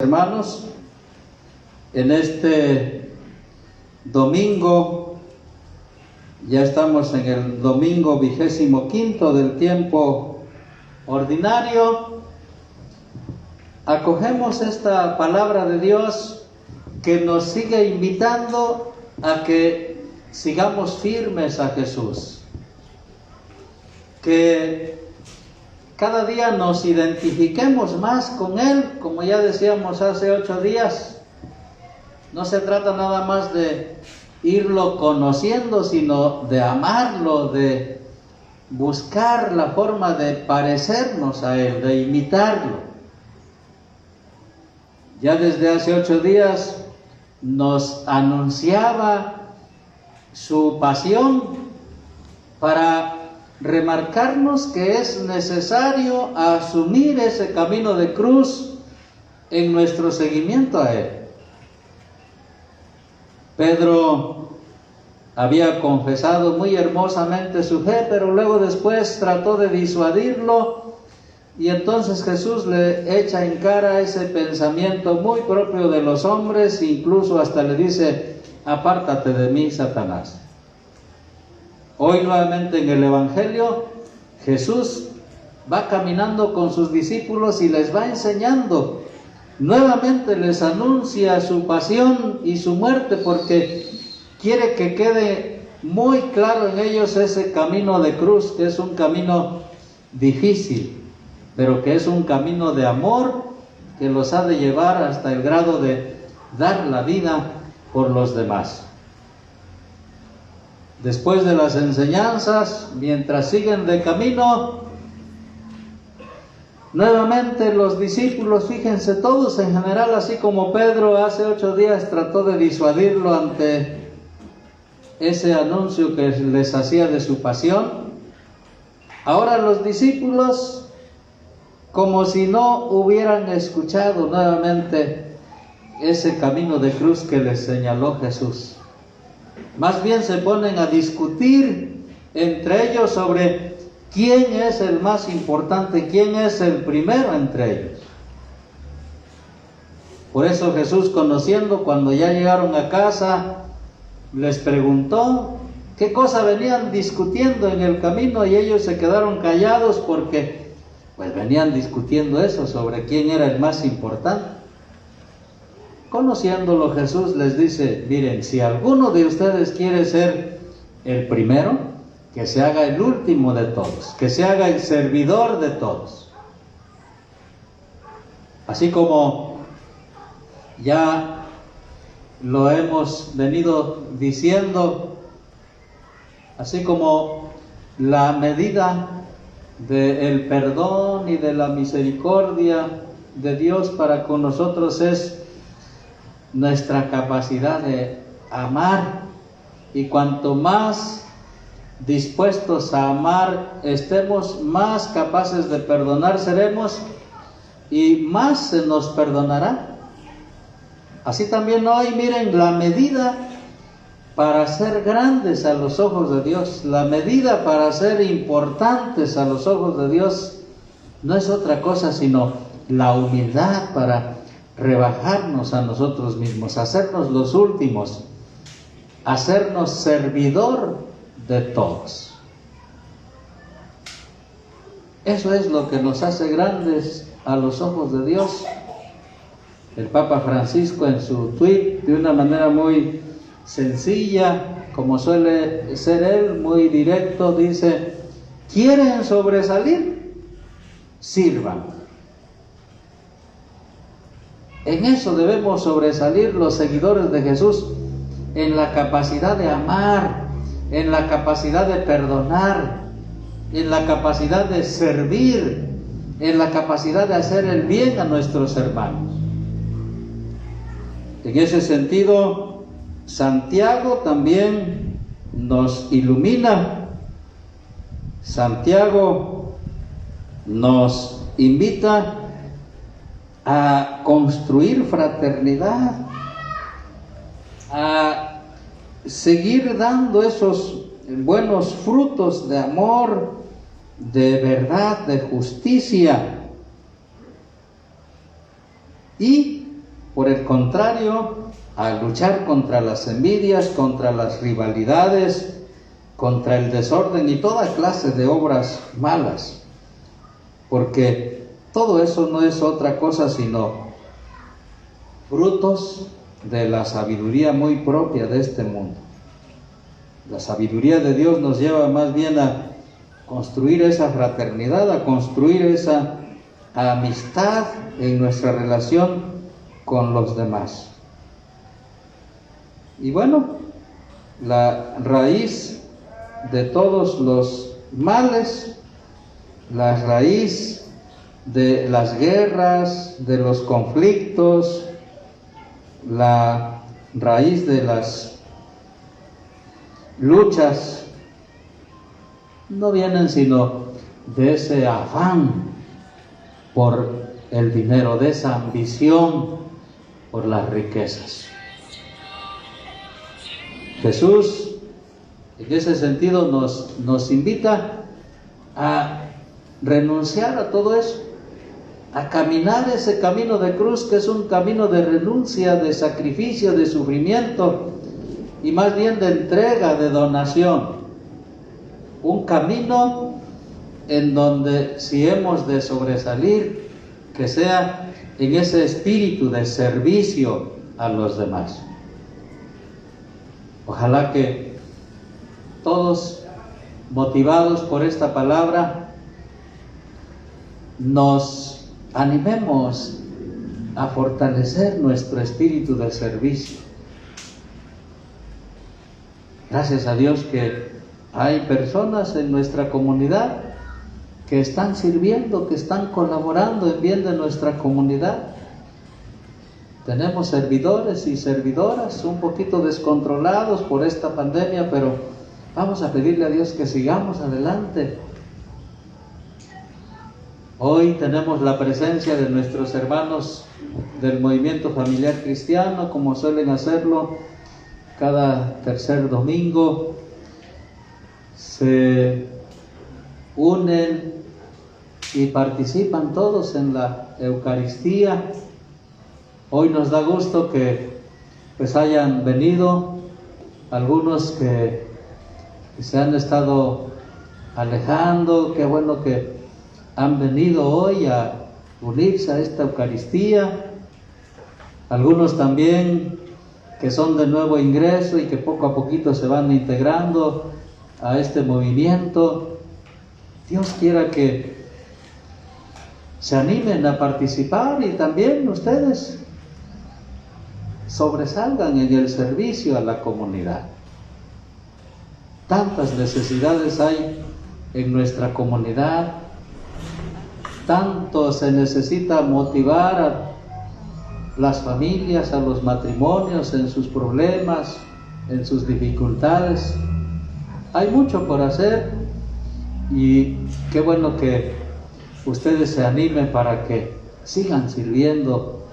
Hermanos, en este domingo, ya estamos en el domingo 25 del tiempo ordinario, acogemos esta palabra de Dios que nos sigue invitando a que sigamos firmes a Jesús, que cada día nos identifiquemos más con Él, como ya decíamos hace 8 días. No se trata nada más de irlo conociendo, sino de amarlo, de buscar la forma de parecernos a Él, de imitarlo. Ya desde hace 8 días nos anunciaba su pasión para remarcarnos que es necesario asumir ese camino de cruz en nuestro seguimiento a Él. Pedro había confesado muy hermosamente su fe, pero luego después trató de disuadirlo, y entonces Jesús le echa en cara ese pensamiento muy propio de los hombres, incluso hasta le dice: apártate de mí, Satanás. Hoy nuevamente en el Evangelio, Jesús va caminando con sus discípulos y les va enseñando. Nuevamente les anuncia su pasión y su muerte, porque quiere que quede muy claro en ellos ese camino de cruz, que es un camino difícil, pero que es un camino de amor que los ha de llevar hasta el grado de dar la vida por los demás. Después de las enseñanzas, mientras siguen de camino, nuevamente los discípulos, fíjense, todos en general, así como Pedro hace 8 días trató de disuadirlo ante ese anuncio que les hacía de su pasión, ahora los discípulos, como si no hubieran escuchado nuevamente ese camino de cruz que les señaló Jesús. Más bien se ponen a discutir entre ellos sobre quién es el más importante, quién es el primero entre ellos. Por eso Jesús, conociendo, cuando ya llegaron a casa, les preguntó qué cosa venían discutiendo en el camino, y ellos se quedaron callados porque pues venían discutiendo eso, sobre quién era el más importante. Conociéndolo, Jesús les dice: miren, si alguno de ustedes quiere ser el primero, que se haga el último de todos, que se haga el servidor de todos. Así como ya lo hemos venido diciendo, así como la medida del perdón y de la misericordia de Dios para con nosotros es nuestra capacidad de amar, y cuanto más dispuestos a amar estemos, más capaces de perdonar seremos y más se nos perdonará. Así también hoy, miren, la medida para ser grandes a los ojos de Dios, la medida para ser importantes a los ojos de Dios, no es otra cosa sino la humildad para rebajarnos a nosotros mismos, hacernos los últimos, hacernos servidor de todos. Eso es lo que nos hace grandes a los ojos de Dios. El Papa Francisco, en su tweet, de una manera muy sencilla, como suele ser él, muy directo, dice: ¿quieren sobresalir? Sirvan. En eso debemos sobresalir los seguidores de Jesús, en la capacidad de amar, en la capacidad de perdonar, en la capacidad de servir, en la capacidad de hacer el bien a nuestros hermanos. En ese sentido, Santiago también nos ilumina. Santiago nos invita a construir fraternidad, a seguir dando esos buenos frutos de amor, de verdad, de justicia, y por el contrario, a luchar contra las envidias, contra las rivalidades, contra el desorden y toda clase de obras malas, porque todo eso no es otra cosa sino frutos de la sabiduría muy propia de este mundo. La sabiduría de Dios nos lleva más bien a construir esa fraternidad, a construir esa amistad en nuestra relación con los demás. Y bueno, la raíz de todos los males, la raíz de las guerras, de los conflictos, la raíz de las luchas, no vienen sino de ese afán por el dinero, de esa ambición por las riquezas. Jesús, en ese sentido, nos invita a renunciar a todo eso, a caminar ese camino de cruz, que es un camino de renuncia, de sacrificio, de sufrimiento y más bien de entrega, de donación. Un camino en donde, si hemos de sobresalir, que sea en ese espíritu de servicio a los demás. Ojalá que todos, motivados por esta palabra, nos animemos a fortalecer nuestro espíritu de servicio. Gracias a Dios que hay personas en nuestra comunidad que están sirviendo, que están colaborando en bien de nuestra comunidad. Tenemos servidores y servidoras un poquito descontrolados por esta pandemia, pero vamos a pedirle a Dios que sigamos adelante. Hoy tenemos la presencia de nuestros hermanos del movimiento familiar cristiano, como suelen hacerlo cada tercer domingo. Se unen y participan todos en la Eucaristía. Hoy nos da gusto que pues hayan venido algunos que se han estado alejando. Qué bueno que han venido hoy a unirse a esta Eucaristía. Algunos también que son de nuevo ingreso y que poco a poquito se van integrando a este movimiento. Dios quiera que se animen a participar y también ustedes sobresalgan en el servicio a la comunidad. Tantas necesidades hay en nuestra comunidad, tanto se necesita motivar a las familias, a los matrimonios en sus problemas, en sus dificultades. Hay mucho por hacer y qué bueno que ustedes se animen para que sigan sirviendo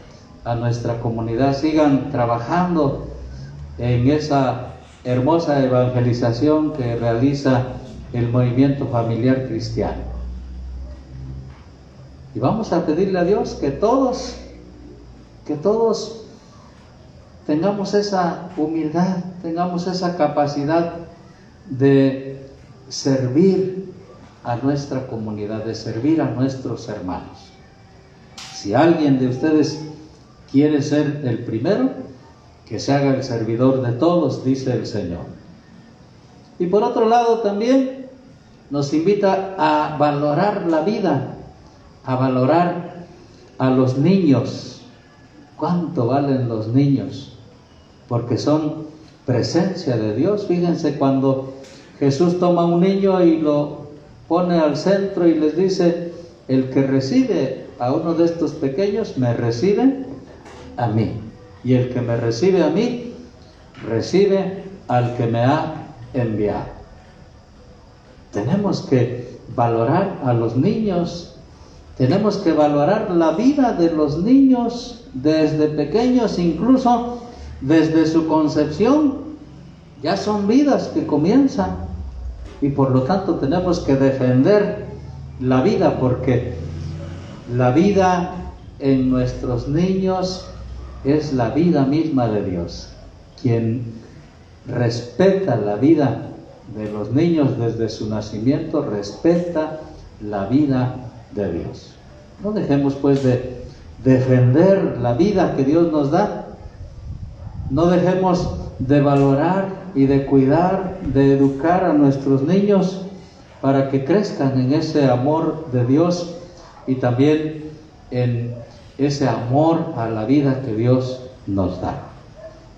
a nuestra comunidad, sigan trabajando en esa hermosa evangelización que realiza el movimiento familiar cristiano. Y vamos a pedirle a Dios que todos tengamos esa humildad, tengamos esa capacidad de servir a nuestra comunidad, de servir a nuestros hermanos. Si alguien de ustedes quiere ser el primero, que se haga el servidor de todos, dice el Señor. Y por otro lado también nos invita a valorar la vida, a valorar a los niños. ¿Cuánto valen los niños? Porque son presencia de Dios. Fíjense cuando Jesús toma un niño y lo pone al centro y les dice: el que recibe a uno de estos pequeños, me recibe a mí. Y el que me recibe a mí, recibe al que me ha enviado. Tenemos que valorar a los niños. Tenemos que valorar la vida de los niños desde pequeños, incluso desde su concepción. Ya son vidas que comienzan y por lo tanto tenemos que defender la vida, porque la vida en nuestros niños es la vida misma de Dios. Quien respeta la vida de los niños desde su nacimiento, respeta la vida de Dios. No dejemos pues de defender la vida que Dios nos da. No dejemos de valorar y de cuidar, de educar a nuestros niños para que crezcan en ese amor de Dios y también en ese amor a la vida que Dios nos da.